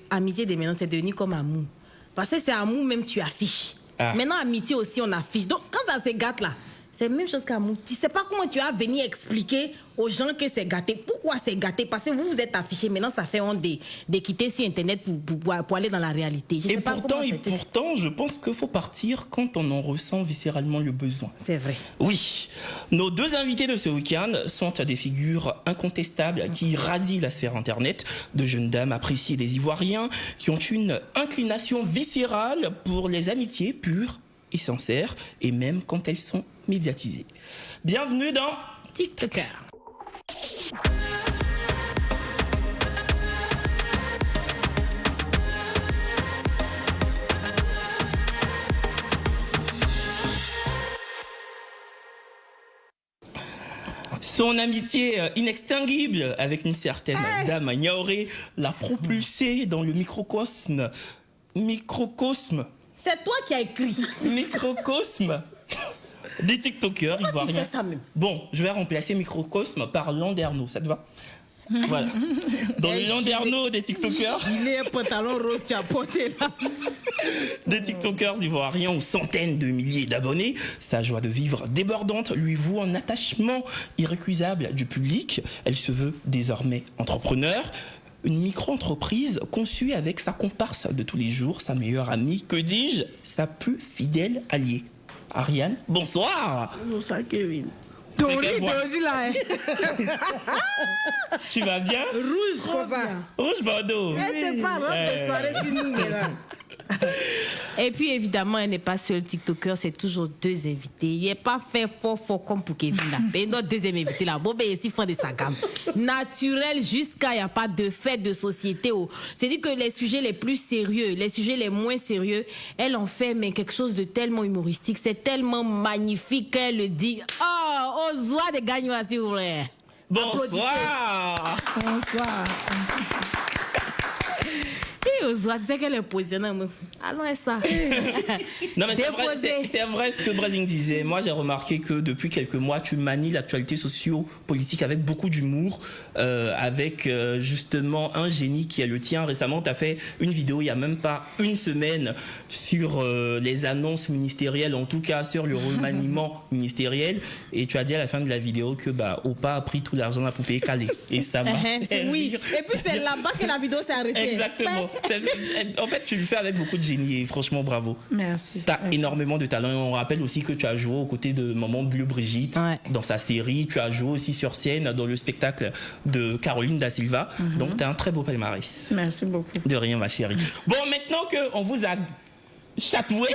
amitié de maintenant, c'est devenu comme amour. Parce que c'est amour même, tu affiches. Maintenant, amitié aussi, on affiche. Donc, quand ça se gâte là, c'est la même chose qu'amour. Tu ne sais pas comment tu vas venir expliquer aux gens que c'est gâté. Pourquoi c'est gâté? Parce que vous êtes affichés. Maintenant, ça fait honte de quitter sur Internet pour aller dans la réalité. Et pourtant, je pense qu'il faut partir quand on en ressent viscéralement le besoin. C'est vrai. Oui. Nos deux invités de ce week-end sont des figures incontestables qui irradient la sphère Internet. De jeunes dames appréciées des Ivoiriens qui ont une inclination viscérale pour les amitiés pures et sincères, et même quand elles sont médiatisées. Bienvenue dans TikToker. Son amitié inextinguible avec une certaine dame Niaouré l'a propulsée dans le microcosme. C'est toi qui as écrit. Microcosme des TikTokers ivoiriens. Tu fais ça même. Bon, je vais remplacer microcosme par Landerneau, ça te va? Voilà. Dans le Landerneau des TikTokers. Il est un pantalon rose, tu as porté là. Des TikTokers ivoiriens aux centaines de milliers d'abonnés. Sa joie de vivre débordante lui vaut un attachement irrécusable du public. Elle se veut désormais entrepreneur. Une micro-entreprise conçue avec sa comparse de tous les jours, sa meilleure amie, que dis-je, sa plus fidèle alliée. Ariane, bonsoir. Bonsoir Kevin. Tori là. Tu vas bien? Rouge comme ça. Rouge Bordeaux. Elle te parle de soirée si nous là. Et puis évidemment, elle n'est pas seule TikToker, c'est toujours deux invités. Il n'est pas fait fort comme pour Kevin là. Et notre deuxième invité là, bon ben ici fond de sa gamme. Naturel jusqu'à il n'y a pas de fait de société. C'est-à-dire que les sujets les plus sérieux, les sujets les moins sérieux, elle en fait mais quelque chose de tellement humoristique, c'est tellement magnifique qu'elle le dit. Oh, aux joies de gagner s'il vous plaît. Bonsoir. Bonsoir. Tu sais qu'elle est positionnée. Allons à ça. Non mais c'est vrai ce que Brazing disait. Moi j'ai remarqué que depuis quelques mois tu manies l'actualité socio-politique avec beaucoup d'humour, avec justement un génie qui est le tien. Récemment tu as fait une vidéo il n'y a même pas une semaine sur les annonces ministérielles, en tout cas sur le remaniement ministériel, et tu as dit à la fin de la vidéo que Opa a pris tout l'argent de la poupée calée. Et ça m'a fait oui. rire. Et puis c'est là-bas que la vidéo s'est arrêtée. Exactement. En fait, tu le fais avec beaucoup de génie et franchement, bravo. Merci. Tu as énormément de talent. Et on rappelle aussi que tu as joué aux côtés de Maman Bleu Brigitte dans sa série. Tu as joué aussi sur scène dans le spectacle de Caroline Da Silva. Donc, tu as un très beau palmarès. Merci beaucoup. De rien, ma chérie. Bon, maintenant qu'on vous a chatoué,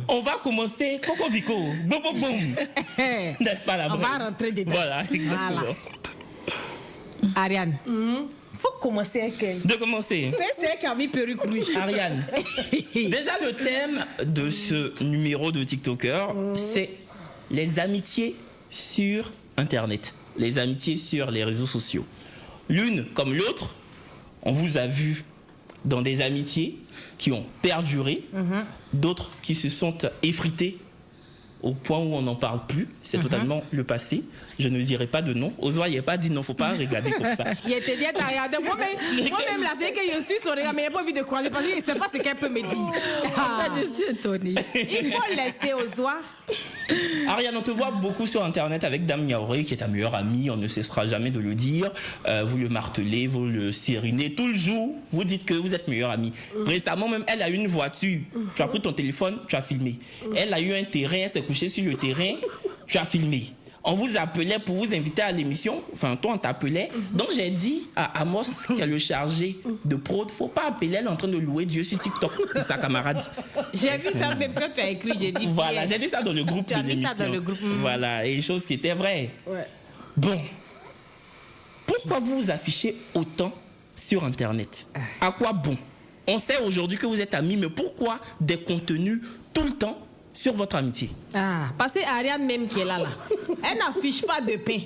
on va commencer. Coco Vico. Boum, boum, boum. N'est-ce pas la On va rentrer dedans. Voilà, exactement. Voilà. Ariane. Faut commencer avec elle. De commencer. C'est elle qui a mis perruque rouge. Ariane, déjà le thème de ce numéro de TikToker, c'est les amitiés sur Internet, les amitiés sur les réseaux sociaux. L'une comme l'autre, on vous a vu dans des amitiés qui ont perduré, d'autres qui se sont effritées au point où on n'en parle plus. C'est totalement le passé. Je ne dirai pas de nom. Ozoa, il n'a pas dit non, il ne faut pas regarder comme ça. Il était dit, t'as regardé. Moi-même, là, c'est que je suis son regard, mais il n'a pas envie de croiser parce qu'il ne sait pas ce qu'elle peut me dire. Je suis étonnée. Il faut laisser Ozoa. Ariane, on te voit beaucoup sur Internet avec Dame Niaouré, qui est ta meilleure amie, on ne cessera jamais de le dire. Vous le martelez, vous le sérinez. Tout le jour, vous dites que vous êtes meilleure amie. Récemment, même, elle a eu une voiture. Tu as pris ton téléphone, tu as filmé. Elle a eu un terrain, elle s'est couchée sur le terrain, tu as filmé. On vous appelait pour vous inviter à l'émission. Enfin, toi, on t'appelait. Donc, j'ai dit à Amos, qui est le chargé de prod, faut pas appeler, elle est en train de louer Dieu sur TikTok, sa camarade. J'ai vu ça même quand tu as écrit, j'ai dit. Voilà, j'ai dit ça dans le groupe tu as de mis l'émission. ça dans le groupe. Voilà, et chose qui était vraie. Ouais. Bon, pourquoi vous vous affichez autant sur Internet? À quoi bon? On sait aujourd'hui que vous êtes amis, mais pourquoi des contenus tout le temps sur votre amitié? Parce que Ariane même qui est là, elle n'affiche pas de pain.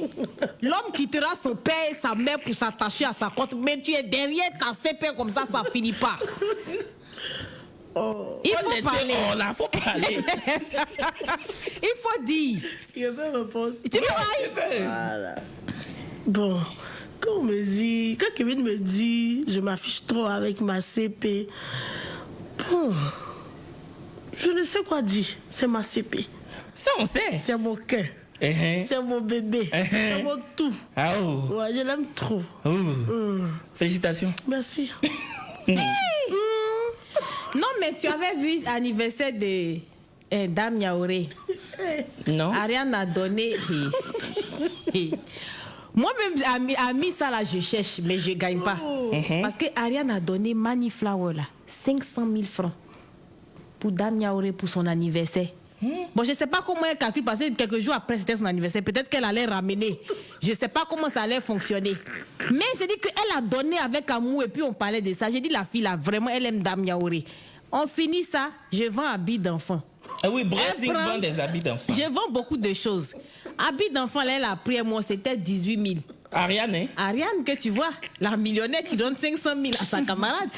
L'homme quittera son père et sa mère pour s'attacher à sa compte, mais tu es derrière ta CP comme ça finit pas. Il faut parler. Faut parler. Il faut dire. Je peux répondre. Tu peux. Voilà. Bon, Quand Kevin me dit, je m'affiche trop avec ma CP, bon, je ne sais quoi dire. C'est ma CP. Ça, on sait. C'est mon cœur. C'est mon bébé. C'est mon tout. Ah oh. Ouais, je l'aime trop. Oh. Félicitations. Merci. Non, mais tu avais vu l'anniversaire de Dame Yaoré. Non. Ariane a donné. Moi-même, Ami, ça là, je cherche, mais je ne gagne pas. Parce que Ariane a donné Maniflower là, 500 000 francs pour Dame Yaoré pour son anniversaire. Bon, je ne sais pas comment elle calcule, parce que quelques jours après, c'était son anniversaire. Peut-être qu'elle allait ramener. Je ne sais pas comment ça allait fonctionner. Mais j'ai dit qu'elle a donné avec amour, et puis on parlait de ça. J'ai dit, la fille, là, vraiment, elle aime Dame Yaoré. On finit ça, je vends habits d'enfants. Ah oui, Brésil vend des habits d'enfants. Je vends beaucoup de choses. Habits d'enfants, là, elle a pris, moi, c'était 18 000. Ariane, hein? Ariane, que tu vois, la millionnaire qui donne 500 000 à sa camarade.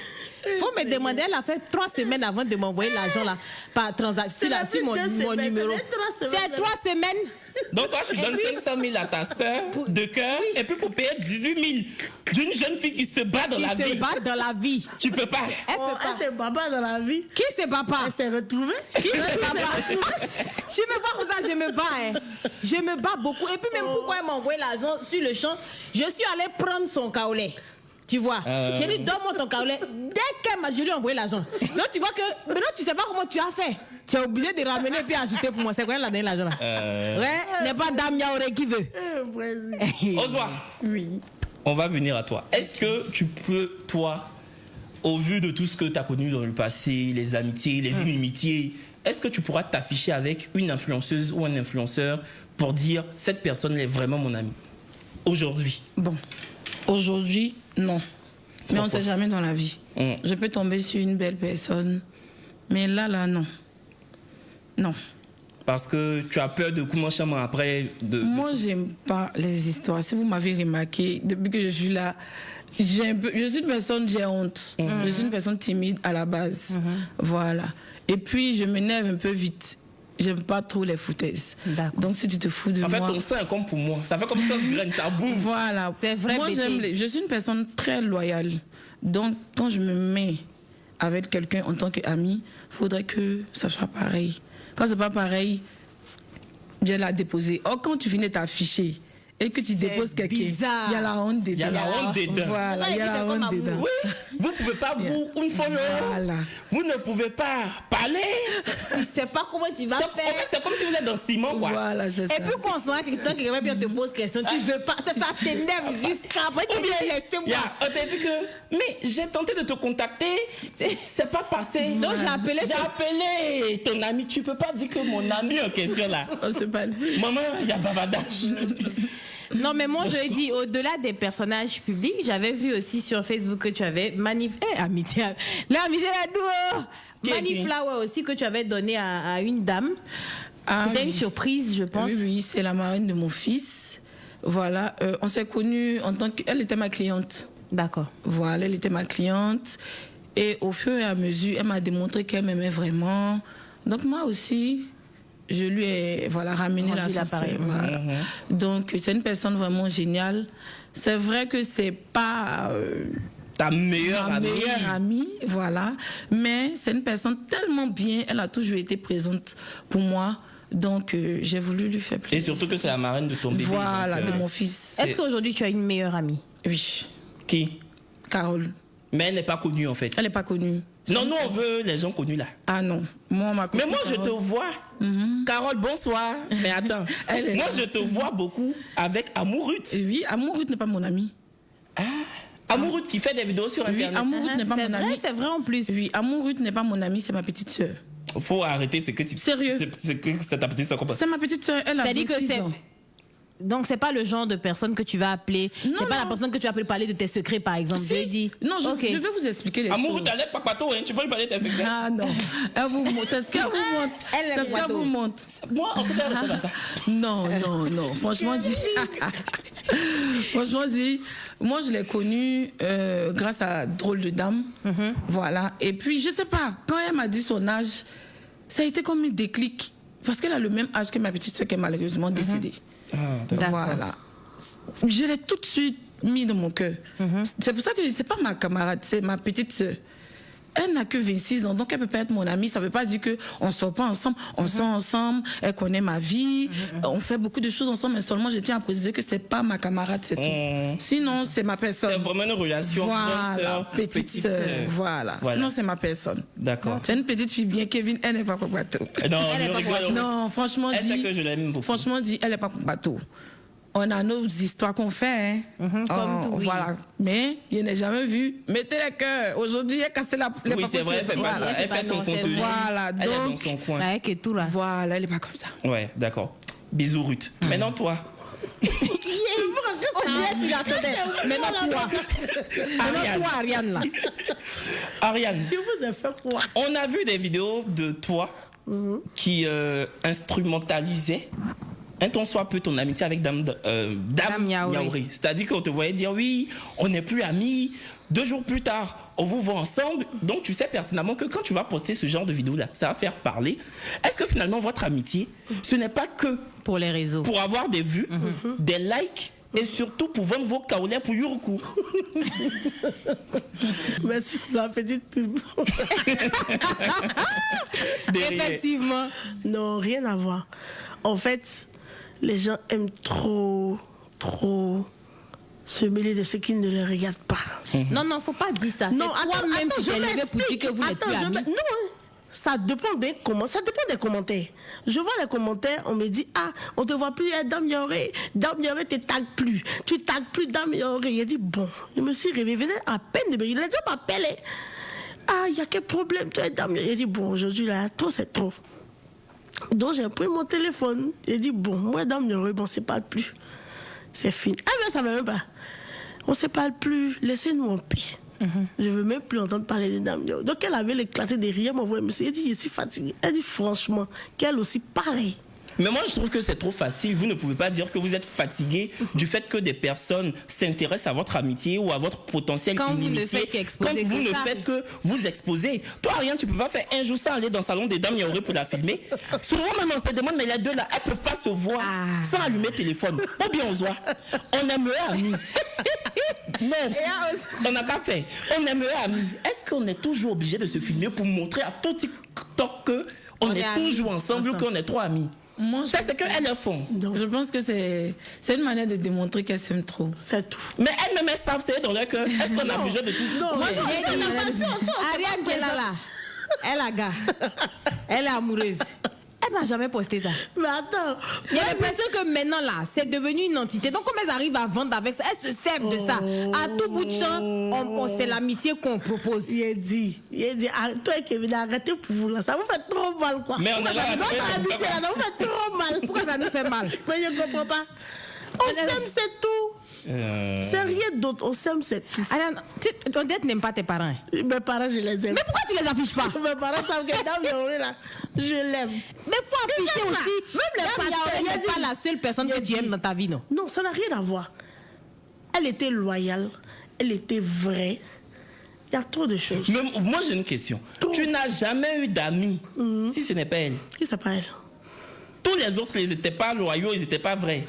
Faut me demander, elle a fait 3 semaines avant de m'envoyer l'argent là, par transaction sur mon numéro. C'est 3 semaines. Donc toi, tu donnes 500 000 à ta soeur de cœur, et puis pour payer 18 000 d'une jeune fille qui se bat dans la vie. Qui se bat dans la vie. Tu peux pas. Elle peut pas. Elle s'est papa dans la vie. Qui c'est papa? Elle s'est retrouvée. Qui c'est papa? Je me vois comme ça, je me bats. Hein. Je me bats beaucoup. Et puis même pourquoi elle m'a envoyé l'argent sur le champ, je suis allée prendre son kaolé. Tu vois, j'ai dit, donne-moi ton kaolé. Dès je lui ai envoyé l'argent. Donc tu vois que maintenant tu sais pas comment tu as fait. Tu es obligé de ramener et puis ajouter pour moi. C'est quoi elle a donné l'argent là? Ouais, n'est pas Dame Yaoré qui veut. Oswa. Oui. On va venir à toi. Est-ce que tu peux, toi, au vu de tout ce que tu as connu dans le passé, les amitiés, les inimitiés, est-ce que tu pourras t'afficher avec une influenceuse ou un influenceur pour dire cette personne est vraiment mon ami aujourd'hui? Bon, aujourd'hui, non. Mais on ne sait jamais dans la vie. Je peux tomber sur une belle personne, mais là, non. Non. Parce que tu as peur de comment chemin après Moi, j'aime pas les histoires. Si vous m'avez remarqué, depuis que je suis là, je suis une personne, j'ai honte. Je suis une personne timide à la base. Voilà. Et puis, je m'énerve un peu vite. J'aime pas trop les foutaises. Donc, si tu te fous de moi... En fait, ton sein est comme pour moi. Ça fait comme ça, graine, ça bouffe. Voilà. C'est vrai. Moi, je suis une personne très loyale. Donc, quand je me mets avec quelqu'un en tant qu'ami, il faudrait que ça soit pareil. Quand c'est pas pareil, je la déposer. Or, quand tu finis de t'afficher et que tu déposes quelqu'un, il y a la honte dedans. Il y a la honte dedans. Voilà, il y a la honte dedans. Oui, vous pouvez pas, une follow. Voilà. Vous ne pouvez pas parler. Tu sais pas comment tu vas faire. En fait, c'est comme si vous êtes dans Simon, quoi. Voilà, c'est ça. Et puis quand on sent que quelqu'un vient te pose question, tu veux pas, ça t'énerve jusqu'à après, tu dis laissez-moi. On t'a dit que, mais j'ai tenté de te contacter, c'est pas passé. Donc j'ai appelé ton ami, tu peux pas dire que mon ami en question là. On se parle plus. Maman, il y a bavardage. Non, mais moi, je dis, au-delà des personnages publics, j'avais vu aussi sur Facebook que tu avais amitié. L'amitié à nous. Maniflower aussi que tu avais donné à une dame. C'était une surprise, je pense. Oui, c'est la marraine de mon fils. Voilà, on s'est connus en tant que... Elle était ma cliente. D'accord. Voilà, elle était ma cliente. Et au fur et à mesure, elle m'a démontré qu'elle m'aimait vraiment. Donc moi aussi... Je lui ai ramené l'appareil. Voilà. Donc, c'est une personne vraiment géniale. C'est vrai que c'est pas ta meilleure amie, voilà. Mais c'est une personne tellement bien. Elle a toujours été présente pour moi. Donc, j'ai voulu lui faire plaisir. Et surtout que c'est la marraine de ton bébé. Voilà, de mon fils. Est-ce qu'aujourd'hui, tu as une meilleure amie? Oui. Qui? Carole. Mais elle n'est pas connue, en fait. Elle n'est pas connue. Non, nous, on veut les gens connus, là. Ah non. Moi, mais moi, je te vois. Carole, bonsoir. Mais attends. Moi, je te vois beaucoup avec Amourut. Oui, Amourut n'est pas mon ami. Ah. Amourut qui fait des vidéos sur Internet. Oui, Amourut n'est pas mon ami. C'est vrai en plus. Oui, Amourut n'est pas mon ami, c'est ma petite sœur. Faut arrêter, c'est que tu... Sérieux. C'est ta petite sœur. C'est ma petite sœur, elle a 26 ans. Donc, c'est pas le genre de personne que tu vas appeler. C'est pas la personne que tu vas appeler parler de tes secrets, par exemple. Si. Je dis. Non, je vais vous expliquer les choses. Amourou, t'as l'air pas pato, hein. Tu peux lui parler de tes secrets. Ah non. C'est ce qu'elle vous montre. C'est ce qu'elle vous montre. Moi, en tout cas, je sais pas ça. Non. Franchement, moi, je l'ai connue grâce à Drôle de Dame. Voilà. Et puis, je sais pas, quand elle m'a dit son âge, ça a été comme un déclic. Parce qu'elle a le même âge que ma petite soeur qui est malheureusement décédée. Ah, voilà. Je l'ai tout de suite mis dans mon cœur. C'est pour ça que c'est pas ma camarade, c'est ma petite sœur. Elle n'a que 26 ans, donc elle peut pas être mon amie. Ça veut pas dire qu'on sort pas ensemble. On sort ensemble, elle connaît ma vie, on fait beaucoup de choses ensemble, mais seulement je tiens à préciser que c'est pas ma camarade, c'est tout. Sinon, c'est ma personne. C'est vraiment une relation Voilà, grande sœur, petite sœur. Voilà. Sinon, c'est ma personne. D'accord. C'est une petite fille bien, Kevin, elle n'est pas pour bateau. Non, Elle est je pas rigole. Non, franchement Elle sait dit, que je l'aime beaucoup. franchement dit, elle n'est pas pour bateau. On a nos histoires qu'on fait, hein. comme tout, oui. Voilà. Mais je n'ai jamais vu. Mettez les cœurs. Aujourd'hui, elle a cassé les Oui, c'est vrai, elle fait pas ça. Elle fait son non, c'est contenu. Voilà, Elle est dans donc, son coin. Avec et tout là. voilà, elle n'est pas comme ça. Ouais, d'accord. Bisous, Ruth. Maintenant, toi. Tu l'attendais. Maintenant toi. Maintenant toi, Ariane là. Ariane, Je vous ai fait quoi? on a vu des vidéos de toi qui instrumentalisaient un tant soit peu ton amitié avec Dame Yaouré. Yaouré. C'est-à-dire qu'on te voyait dire oui, on n'est plus amis. 2 jours plus tard, on vous voit ensemble. Donc tu sais pertinemment que quand tu vas poster ce genre de vidéo-là, ça va faire parler. Est-ce que finalement votre amitié, ce n'est pas que Pour les réseaux. pour avoir des vues, des likes et surtout pour vendre vos kaolais pour Yuruku? Merci pour la petite pub. Derrière. Effectivement. Non, rien à voir. En fait, les gens aiment trop se mêler de ce qui ne les regarde pas. Non, non, faut pas dire ça. C'est toi-même qui t'es levé pour dire que vous n'êtes plus amis. Non, ça dépend des commentaires. Je vois les commentaires, on me dit ah, on te voit plus, Dame Yaouré te tag plus. Tu tagues plus Dame Yaouré. Il a dit bon, je me suis réveillée, venait à peine de me dire, les gens m'appelaient. Ah, il y a quel problème, toi, Dame Yaouré? Il a dit bon, aujourd'hui là, trop c'est trop. Donc j'ai pris mon téléphone, j'ai dit bon, moi Dame Yaouré, bon, on ne se parle plus. C'est fini. Ah ben ça va même pas. On ne se parle plus, laissez-nous en paix. Je ne veux même plus entendre parler de Dame Yaouré. Donc elle avait éclaté de rire, m'envoie un message. Elle dit je suis fatiguée. Elle dit franchement, qu'elle aussi pareil. Mais moi, je trouve que c'est trop facile. Vous ne pouvez pas dire que vous êtes fatigué du fait que des personnes s'intéressent à votre amitié ou à votre potentiel Quand vous inimitié. ne faites qu'exposer Quand vous que ne ça. faites que vous exposer. Toi, rien, tu peux pas faire un jour sans aller dans le salon des Dames Yaouré pour la filmer. Souvent, même on se demande, mais les deux là, elles peuvent pas se voir sans allumer le téléphone. Ou bien on se voit. On aimerait amis. Non, on n'a qu'à faire. On aimerait amis. Est-ce qu'on est toujours obligé de se filmer pour montrer à tout TikTok que on est toujours ensemble ou qu'on est trop amis? Moi, Ça, c'est qu'elles le font. je pense que c'est une manière de démontrer qu'elle s'aime trop. C'est tout. Mais elles-mêmes, elles savent, c'est dans leur cœur. Est-ce qu'on a besoin de tout? Non, Moi, mais- Ariane qui est là. Elle a gars. Elle est amoureuse. Elle n'a jamais posté ça. Mais attends, Il y a l'impression que maintenant là, c'est devenu une entité. Donc comme elles arrivent à vendre avec ça, elles se servent de ça. À tout bout de champ, c'est l'amitié qu'on propose. il a dit, ah, toi et Kevin, arrêtez pour vous là, ça vous fait trop mal quoi. Mais on est là à Dans trouver ta ça amitié, fait là, ça vous fait trop mal. Pourquoi ça nous fait mal? Mais je comprends pas. On s'aime, c'est tout. C'est rien d'autre, on s'aime, c'est tout. Ariane, on dirait que tu n'aimes pas tes parents. Hein. Mes parents, je les aime. Mais pourquoi tu les affiches pas? Mes parents savent que Dame Yaouré là, je l'aime. Mais faut afficher ça. aussi. Même les Dame pasteurs, Yaouré il a n'est dit- pas la seule personne il a que tu dit- aimes dans ta vie, non? Non, ça n'a rien à voir. Elle était loyale, elle était vraie. Il y a trop de choses. Mais moi, j'ai une question. Tu n'as jamais eu d'amis si ce n'est pas elle. Qui s'appelle? Tous les autres, ils n'étaient pas loyaux, ils n'étaient pas vrais.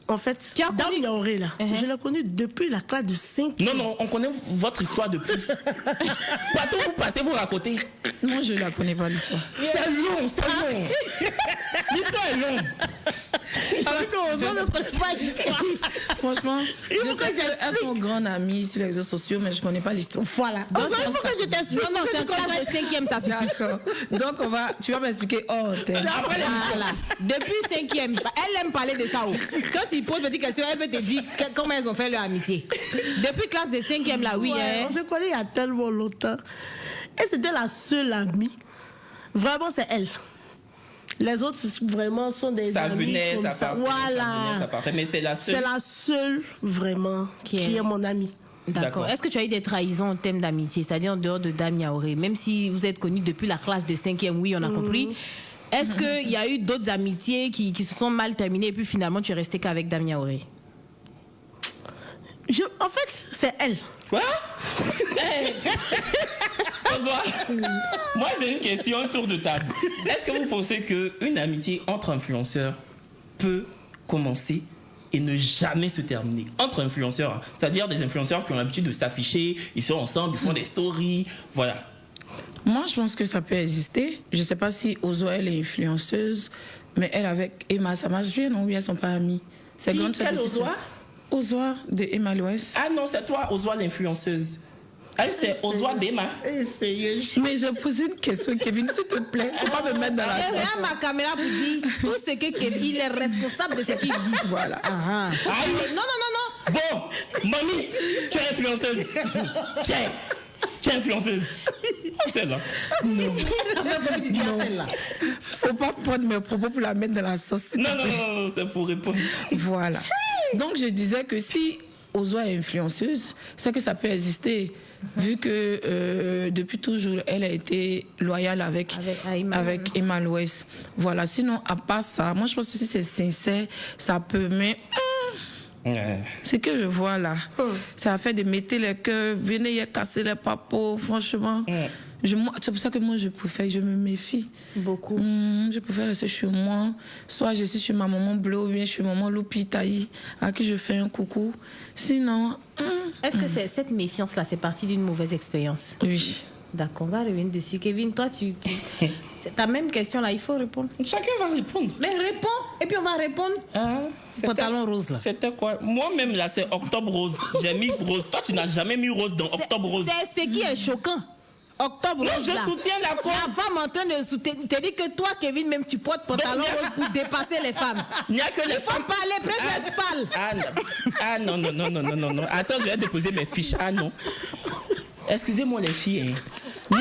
En fait, Tu as Dame connu- Yaouré là, je l'ai connue depuis la classe de 5. Non, non, on connaît votre histoire depuis. Partout où vous passez, vous racontez. Moi, je ne la connais pas, l'histoire. C'est long, c'est long. L'histoire est longue. Avec on ne connaît pas l'histoire. Franchement, Il faut je sais que j'explique. qu'elles sont grandes amies sur les réseaux sociaux, mais je ne connais pas l'histoire. Voilà. Donc, Il faut que je t'explique. Non, non, pour que c'est un tu classe comprennes. de 5e, ça suffit. D'accord. Donc, tu vas m'expliquer. Oh, t'es. Après les Voilà. Depuis 5e, elle aime parler de ça. Oh. Quand il pose une petite question, elle peut te dire comment elles ont fait leur amitié. Depuis classe de 5e, là, oui. Ouais, Hein. on se connaît il y a tellement longtemps. Et c'était la seule amie. Vraiment, c'est elle. Les autres, vraiment, sont des Ça amis venait, comme ça ça. partait. Voilà. Ça venait, ça partait. Mais c'est la seule. C'est la seule, vraiment, Qui qui est- est mon amie. D'accord. D'accord. Est-ce que tu as eu des trahisons en thème d'amitié, c'est-à-dire en dehors de Dame Yaouré? Même si vous êtes connus depuis la classe de 5e, oui, on a compris. Est-ce qu'il y a eu d'autres amitiés qui se sont mal terminées et puis finalement tu es resté qu'avec Dame Yaouré? En fait, c'est elle. Quoi? Hey. Bonsoir. Moi, j'ai une question autour de table. Est-ce que vous pensez qu'une amitié entre influenceurs peut commencer et ne jamais se terminer entre influenceurs, hein. C'est-à-dire des influenceurs qui ont l'habitude de s'afficher, ils sont ensemble, ils font des stories, voilà. Moi, je pense que ça peut exister. Je ne sais pas si Ozoa, elle est influenceuse, mais elle avec Emma, ça marche bien, non? Oui, elles sont pas amies. C'est grande sœur, Quelle petite sœur. Ozoa? Ozoa de Emma Louest. Ah non, c'est toi, Ozoa l'influenceuse. Elle, c'est Ozoa d'Emma. Sérieux. Mais j'ai posé une question, Kevin, s'il te plaît. Faut pas me mettre dans la Et sauce. regarde ma caméra pour dire tout ce que Kevin, il est responsable de ce qu'il dit. Voilà. Ah, ah. Aïe. Non, non, non, Bon, mamie, tu es influenceuse. Tu es influenceuse. Celle-là. non. Celle-là. Faut pas prendre mes propos pour la mettre dans la sauce. s'il te Non, non, plaît. non, non, c'est pour répondre. Voilà. Donc, je disais que si Ozoa est influenceuse, c'est que ça peut exister. Vu que depuis toujours, elle a été loyale avec Emma Louest. Voilà. Sinon, à part ça, moi, je pense que si c'est sincère, ça peut. Mais ce que je vois là, ça a fait de mettre les cœurs, venez y casser les papos, franchement. C'est pour ça que moi, je préfère, je me méfie. Beaucoup. Je préfère rester chez moi. Soit je suis chez ma maman bleue ou bien chez maman Loupitaï, à qui je fais un coucou. Sinon. Est-ce que cette méfiance-là, c'est partie d'une mauvaise expérience? Oui. D'accord, on va revenir dessus. Kevin, toi, c'est ta même question là, il faut répondre. Chacun va répondre. Mais réponds, et puis on va répondre. Pantalon rose là. C'était quoi? Moi-même là, c'est Octobre Rose. J'ai mis rose. Toi, tu n'as jamais mis rose dans Octobre Rose. C'est ce qui est choquant. Octobre Non, rose je là. soutiens la cause. La femme en train de soutenir. Te dit que toi, Kevin, même tu portes pantalon rose pour dépasser les femmes. Il n'y a que les Faut femmes. parler, princesse parle. Non, non, non, non, non, non, non. Attends, je vais déposer mes fiches. Ah non. Excusez-moi les filles. Hein.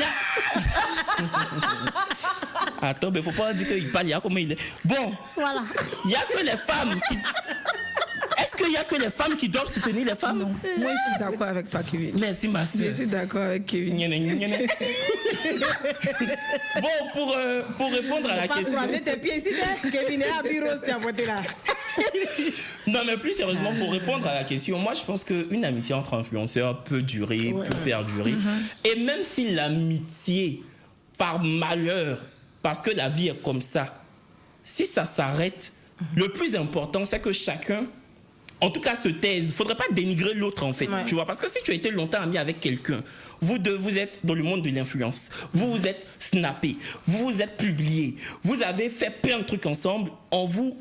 Attends, mais faut pas dire qu'il parle, il y a comment il est. Bon, Voilà. il n'y a que les femmes qui... Est-ce qu'il n'y a que les femmes qui doivent soutenir les femmes? Non. Moi, je suis d'accord avec toi, Kevin. Merci, ma soeur. Je suis d'accord avec Kevin. Bon, pour répondre à la Pas question... croiser tes pieds ici, Kevin est à bureau, c'est à côté là. Non, mais plus sérieusement, pour répondre à la question, moi, je pense qu'une amitié entre influenceurs peut durer, peut perdurer. Et même si l'amitié, par malheur, parce que la vie est comme ça, si ça s'arrête, le plus important, c'est que chacun, en tout cas, se taise. Il ne faudrait pas dénigrer l'autre, en fait. Ouais. Tu vois, parce que si tu as été longtemps ami avec quelqu'un, vous deux, vous êtes dans le monde de l'influence. Vous vous êtes snappé. Vous vous êtes publié. Vous avez fait plein de trucs ensemble. On vous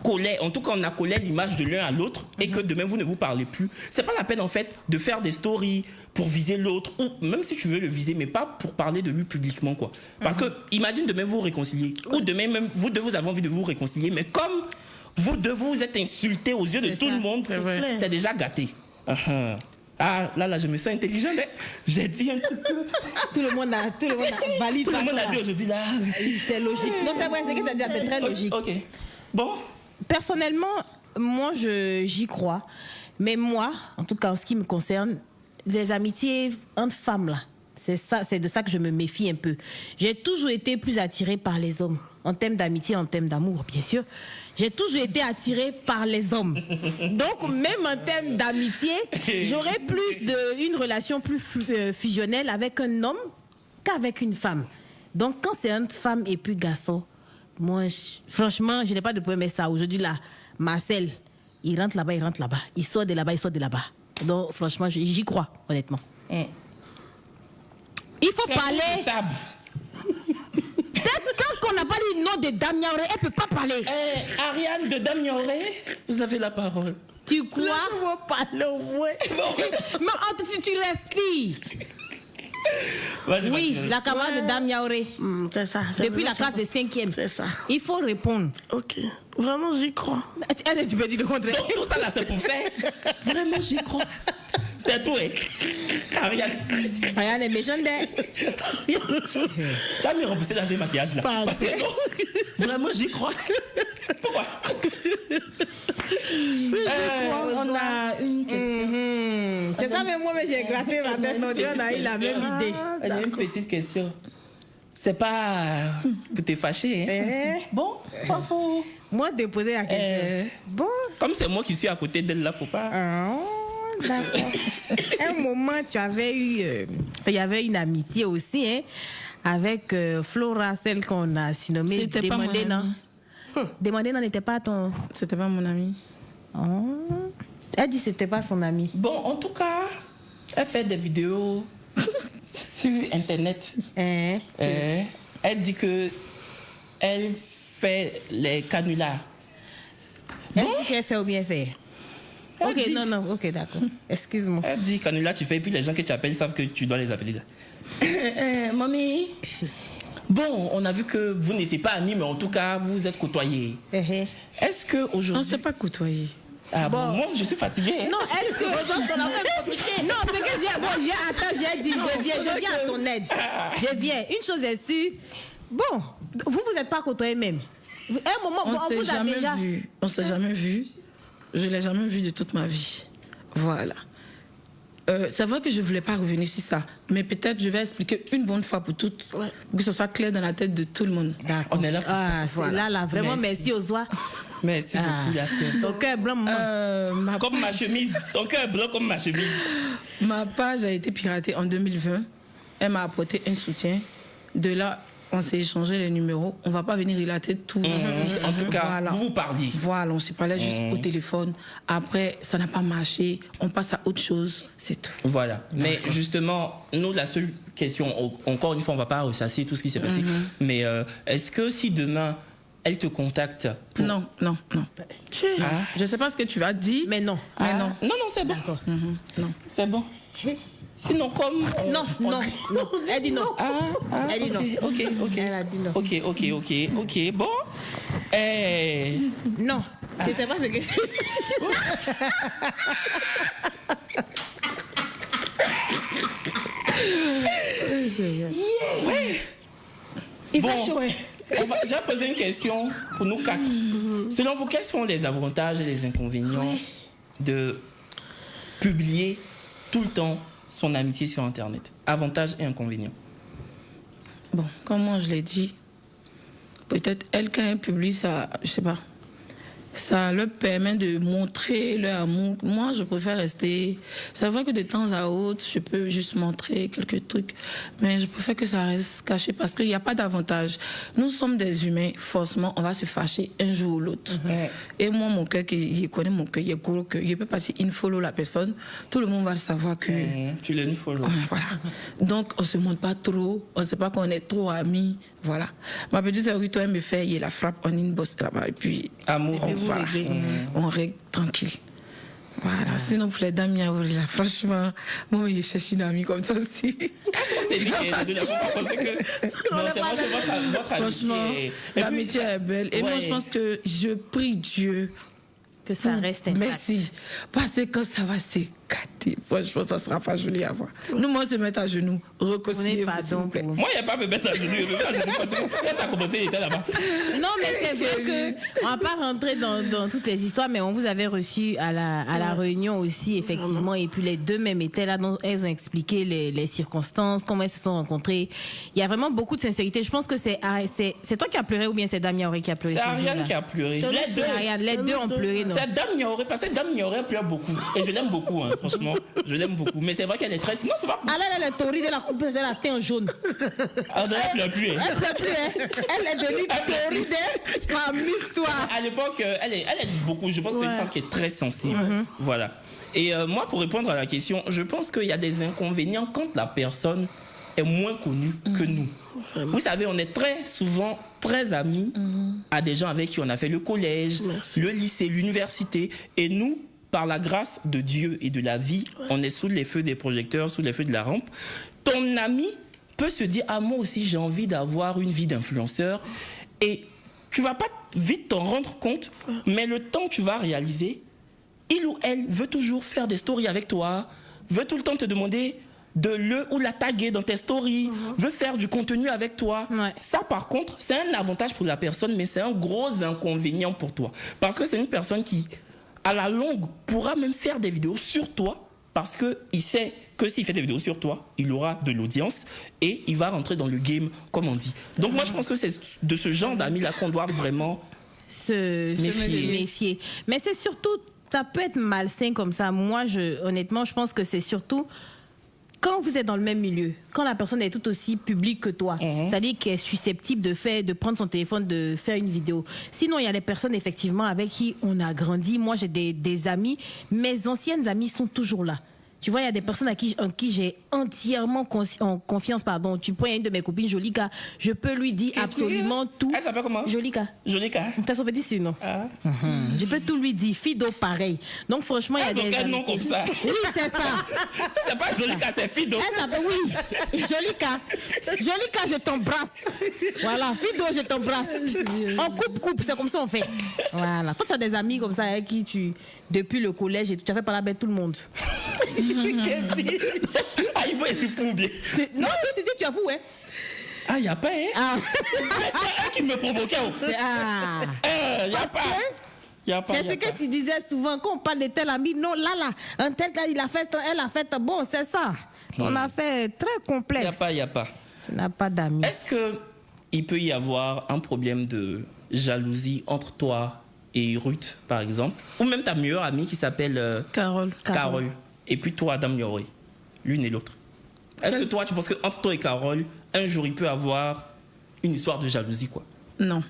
collait, en tout cas, on a collé l'image de l'un à l'autre et que demain, vous ne vous parlez plus. C'est pas la peine, en fait, de faire des stories pour viser l'autre, ou même si tu veux le viser, mais pas pour parler de lui publiquement, quoi. Parce que, imagine demain vous réconcilier, ou demain même, vous deux, vous avez envie de vous réconcilier, mais comme vous deux, vous êtes insultés aux yeux de tout le monde, c'est déjà gâté. Ah, là, je me sens intelligente. Hein. J'ai dit un truc. Tout le monde a validé. Tout le monde a dit aujourd'hui, là. C'est logique. Non, c'est vrai, c'est que tu as dit, c'est très logique. Ok. Bon. Personnellement, moi, j'y crois. Mais moi, en tout cas, en ce qui me concerne, des amitiés entre femmes, là, c'est de ça que je me méfie un peu. J'ai toujours été plus attirée par les hommes. En termes d'amitié, en termes d'amour, bien sûr. J'ai toujours été attirée par les hommes. Donc, même en termes d'amitié, j'aurais plus une relation plus fusionnelle avec un homme qu'avec une femme. Donc, quand c'est entre femme et puis garçon, moi, franchement, je n'ai pas de problème avec ça. Aujourd'hui, là, Marcel, il rentre là-bas, il rentre là-bas. Il sort de là-bas, il sort de là-bas. Donc, franchement, j'y crois, honnêtement. Il faut parler. Tant qu'on n'a pas dit le nom de Dame Yaoré, elle ne peut pas parler. Ariane de Dame Yaoré, vous avez la parole. Tu crois? Laisse-moi parler au moins. Mais tu respires. Vas-y, Oui, vas-y. la camarade de Dame Yaoré. C'est ça. Depuis la classe de 5e. C'est ça. Il faut répondre. Ok. Vraiment, j'y crois. Tu peux dire le contraire. Donc, tout ça là, c'est pour faire. Vraiment, j'y crois. C'est tout, hein. Ariane. Regarde les méchants d'air. Tu as mis repousser dans le maquillage là. Pardon. Parce que, non, vraiment, j'y crois. Pourquoi? On a une question. C'est ça, mais moi, j'ai gratté ma tête. On a eu la même idée. Il y a une petite question. C'est pas que t'es fâché, hein? Bon, pas faux. Moi, déposer la question. Bon. Comme c'est moi qui suis à côté d'elle là, faut pas. D'accord. Un moment, tu avais eu... il y avait une amitié aussi, hein, avec Flora, celle qu'on a surnommée C'était pas mon Demandé, non? amie. Demandé, non, n'était pas ton... C'était pas mon ami. Elle dit que c'était pas son amie. Bon, en tout cas, elle fait des vidéos sur Internet. Elle dit que elle fait les canulars. Elle dit qu'elle fait ou bien fait. Ok, dit- non, ok, d'accord. Excuse-moi. Elle dit canular, tu fais, et puis les gens que tu appelles savent que tu dois les appeler. Mamie. Bon, on a vu que vous n'étiez pas amis, mais en tout cas, vous êtes côtoyés. Est-ce que On ne aujourd'hui... s'est pas côtoyé. Ah bon, moi, je suis fatiguée. Hein. Non, est-ce que. Non, ce que j'ai. Bon, j'ai dit, je viens à ton aide. Je viens. Une chose est sûre. Bon, vous n'êtes pas côtoyés même. À un moment, On bon, ne vous s'est a jamais déjà. vu. On s'est jamais vu. Je ne l'ai jamais vu de toute ma vie. Voilà. C'est vrai que je ne voulais pas revenir sur ça, mais peut-être je vais expliquer une bonne fois pour toutes, pour que ce soit clair dans la tête de tout le monde. On est là pour ça. Ah, c'est là, vraiment, merci aux oies. Merci beaucoup, Yassine. Ton cœur blanc, maman. Comme ma chemise. Ton cœur blanc comme ma chemise. Ma page a été piratée en 2020. Elle m'a apporté un soutien. De là, on s'est échangé les numéros. On ne va pas venir relater tout. En tout cas, Voilà. vous parliez. Voilà, on se parlait juste au téléphone. Après, ça n'a pas marché. On passe à autre chose. C'est tout. Voilà. Mais justement, nous, la seule question, encore une fois, on ne va pas ressasser tout ce qui s'est passé, mais est-ce que si demain, elle te contacte pour... Non. Je ne sais pas ce que tu vas dire. Mais non. Mais non. Non, c'est bon. Non. C'est bon. Sinon, comme... Non. Elle dit non. Elle dit non. Ok. Elle a dit non. Ok. Bon. Non. Je sais pas ce que. Bon, je vais poser une question pour nous quatre. Selon vous, quels sont les avantages et les inconvénients de publier tout le temps son amitié sur Internet? Avantages et inconvénients. Bon, comme moi je l'ai dit, peut-être elle, quand elle publie ça, je sais pas, ça leur permet de montrer leur amour. Moi, je préfère rester... C'est vrai que de temps à autre, je peux juste montrer quelques trucs, mais je préfère que ça reste caché parce qu'il n'y a pas d'avantage. Nous sommes des humains, forcément, on va se fâcher un jour ou l'autre. Et moi, mon cœur, il connaît mon cœur, il gros que je peux passer une follow la personne, tout le monde va savoir que... Tu l'as une follow. Voilà. Donc, on ne se montre pas trop, on ne sait pas qu'on est trop amis. Voilà. Ma petite sœur, toi, elle me fait, il la frappe en inbox là-bas, et puis... Amour. Voilà. On règle tranquille. Voilà. Sinon, pour les dames, là, franchement, moi, je cherche une amie comme ça aussi. C'est lui qui est la dernière fois qu'on pensait que... Non, c'est vrai que votre Franchement, amitié... l'amitié est belle. Et moi, je pense que je prie Dieu Que ça reste intact. merci. Parce que quand ça va s'éclater, franchement, ça ne sera pas joli à voir. Nous, moi, se mettre à genoux, reconcilier, s'il vous plaît. Moi, il n'y a pas à me mettre à genoux. Je me mets à genoux parce que quand ça a commencé, il était là-bas. Non, mais c'est vrai que on va pas rentrer dans toutes les histoires, mais on vous avait reçu à la réunion aussi, effectivement, et puis les deux mêmes étaient là, donc elles ont expliqué les circonstances, comment elles se sont rencontrées. Il y a vraiment beaucoup de sincérité. Je pense que c'est toi qui as pleuré ou bien c'est Dame Niaoré qui a pleuré? C'est ce Ariane jour-là? qui a pleuré. C'est Ariane, les deux ont pleuré, non? C'est Dame Niaoré, parce que Dame Niaoré pleure beaucoup. Et je l'aime beaucoup, hein, franchement. Je l'aime beaucoup. Mais c'est vrai qu'elle est très... Non, c'est pas... Alors elle est torride, elle a coupé, elle a teint jaune. André, elle pleure plus. Hein. Elle pleure plus, hein. Elle est devenue torride, amuse-toi. À l'époque, elle est beaucoup. Je pense que c'est une femme qui est très sensible. Voilà. Et moi, pour répondre à la question, je pense qu'il y a des inconvénients quand la personne est moins connue que nous. Vous savez, on est très souvent très amis à des gens avec qui on a fait le collège, le lycée, l'université. Et nous, par la grâce de Dieu et de la vie, on est sous les feux des projecteurs, sous les feux de la rampe. Ton ami peut se dire, ah, moi aussi j'ai envie d'avoir une vie d'influenceur. Et tu vas pas vite t'en rendre compte, mais le temps tu vas réaliser, il ou elle veut toujours faire des stories avec toi, veut tout le temps te demander de le ou la taguer dans tes stories, veut faire du contenu avec toi. Ouais. Ça, par contre, c'est un avantage pour la personne, mais c'est un gros inconvénient pour toi. Parce que c'est une personne qui, à la longue, pourra même faire des vidéos sur toi, parce qu'il sait que s'il fait des vidéos sur toi, il aura de l'audience et il va rentrer dans le game, comme on dit. Donc moi, je pense que c'est de ce genre d'amis-là qu'on doit vraiment se méfier. Mais c'est surtout, ça peut être malsain comme ça. Moi, honnêtement, je pense que c'est surtout quand vous êtes dans le même milieu, quand la personne est tout aussi publique que toi, c'est-à-dire qu'elle est susceptible de prendre son téléphone, de faire une vidéo. Sinon, il y a des personnes effectivement avec qui on a grandi. Moi, j'ai des amis, mes anciennes amies sont toujours là. Tu vois, il y a des personnes en qui j'ai entièrement confiance. Pardon. Tu prends une de mes copines, Jolika, je peux lui dire absolument tout. Elle s'appelle comment? Jolika. Jolika. T'as son petit surnom. Je peux tout lui dire. Fido, pareil. Donc, franchement, il y a des quel nom comme ça? Oui, c'est ça. Si c'est pas Jolika, c'est Fido. Elle s'appelle, oui. Jolika. Jolika, je t'embrasse. Voilà. Fido, je t'embrasse. On coupe. C'est comme ça on fait. Voilà. Toi, tu as des amis comme ça avec qui depuis le collège, et tu as fait par la bête tout le monde. Ah, il est si fou bien. Non, si, tu as fou, hein. Ah, il n'y a pas, hein. Ah. C'est elle qui me provoquait. Il n'y a pas. C'est ce que tu disais souvent quand on parle de tel ami. Non, là, un tel, elle a fait. Bon, c'est ça. On a fait très complexe. Il n'y a pas. Tu n'as pas d'amis. Est-ce qu'il peut y avoir un problème de jalousie entre toi et Ruth, par exemple, ou même ta meilleure amie qui s'appelle Carole. et puis toi, Dame Nioré, l'une et l'autre? Est-ce que toi, tu penses qu'entre toi et Carole, un jour, il peut avoir une histoire de jalousie, quoi? Non.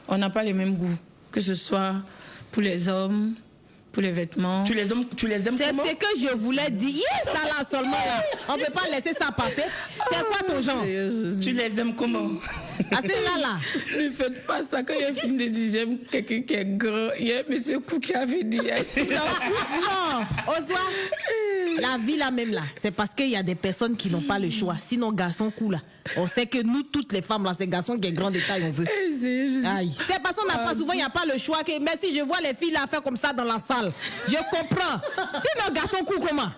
On n'a pas les mêmes goûts, que ce soit pour les hommes, pour les vêtements. Tu les aimes C'est comment? ce que je voulais dire. Ça là seulement là. On ne peut pas laisser ça passer. C'est quoi ton genre? Tu les aimes comment? Ah, c'est là. Ne faites pas ça. Quand il y a un film de dit j'aime quelqu'un qui est grand, il y a M. Kou qui avait dit. Non, Oswa, la vie là même là, c'est parce qu'il y a des personnes qui n'ont pas le choix. Sinon, garçon cool là. On sait que nous, toutes les femmes là, c'est garçon qui est grand de taille, on veut. Aïe. C'est parce qu'on n'a pas souvent, il n'y a pas le choix. Mais si je vois les filles là faire comme ça dans la salle, je comprends. Sinon, garçon cool comment?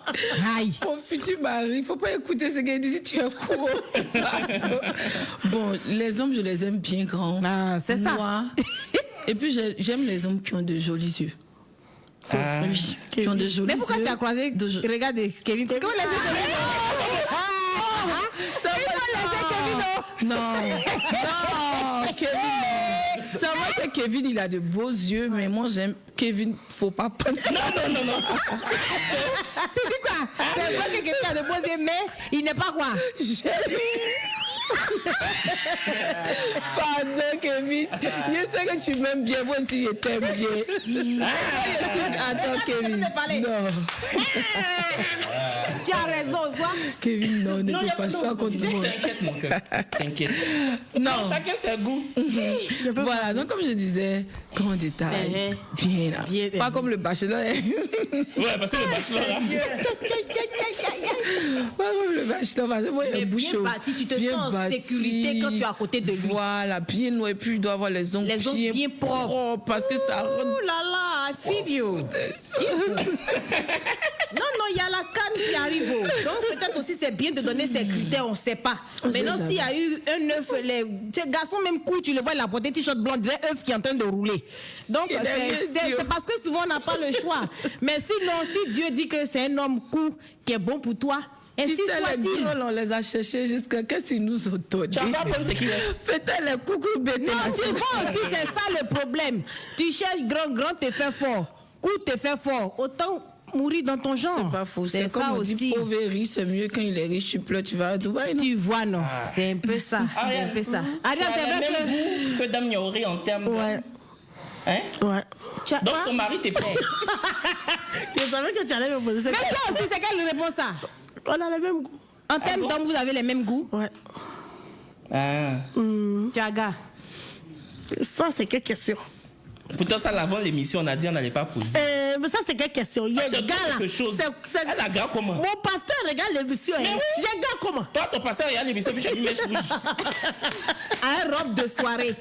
Aïe. Mon futur mari, il ne faut pas écouter ce qu'elle dit si tu es court. Bon, les hommes, je les aime bien grands. Ah, c'est ça. Noirs. Et puis, j'aime les hommes qui ont de jolis yeux. Oui, qui ont de jolis yeux. Mais pourquoi tu as croisé? Regarde Kevin. Comment les yeux Non, Kevin, non. Ça va, c'est Kevin, il a de beaux yeux, mais moi j'aime Kevin, faut pas penser. Non. Tu dis quoi? C'est vrai que Kevin a de beaux yeux, mais il n'est pas quoi? Pardon, Kevin. Je sais que tu m'aimes bien, moi aussi je t'aime bien. Attends, Kevin. Non. Tu as raison, Zoa. Kevin, non, ne te fâche pas contre moi. T'inquiète, mon cœur. T'inquiète. Non. Chacun ses goûts. Voilà, donc comme je disais, grand détail. Bien là. Pas comme le bachelor. Ouais, parce que le bachelor là. Pas comme le bachelor, parce que moi, il y a Mais bien bouchon. bâti, tu te sens en sécurité quand tu es à côté de lui. Voilà, bien noir, et puis il doit avoir les ongles bien propres. Parce que ça rend. Oh là là, I feel you. Non, il y a la canne qui arrive. Donc peut-être aussi c'est bien de donner ses critères, on ne sait pas. Maintenant, s'il y a eu un œuf, ces garçons même cool, tu le vois, il a porté t-shirt blanc, dirait œuf qui est en train de rouler. Donc c'est parce que souvent on n'a pas le choix. Mais sinon, si Dieu dit que c'est un homme cool qui est bon pour toi, ainsi soit-il. On les a cherchés jusqu'à qu'est-ce qu'ils nous ont donné. Tu as pas peur, c'est qui reste? Faites les coucou bêtes. Non, tu vois aussi, c'est ça le problème. Tu cherches grand te fait fort. Cool te fait fort. Autant mourir dans ton genre. C'est pas faux. C'est ça comme on aussi. dit, pauvre et riche, c'est mieux quand il est riche, tu pleures, tu vas à Dubaï. Non? Tu vois, non. C'est un peu ça. C'est un peu ça. Ariane, c'est vrai que... Même que Dame Nioré en termes de... Ouais. Hein? Ouais. Donc son mari t'es prêt. Je savais que tu allais me poser cette Mais question. toi aussi, c'est quelle réponse ça? On a le même goût. En termes d'hommes, vous avez les mêmes goûts? Ouais. Tu as gars. Ça, c'est quelle question? Pourtant, ça, avant l'émission, on a dit on n'allait pas poser. Mais ça, c'est quelle question? Il y a Tu as des gars là. quelque chose. Elle a gars comment? Mon pasteur regarde l'émission. Mais oui. J'ai gars comment? Toi, ton pasteur regarde l'émission, puis tu as une mèche rouge. Un robe de soirée.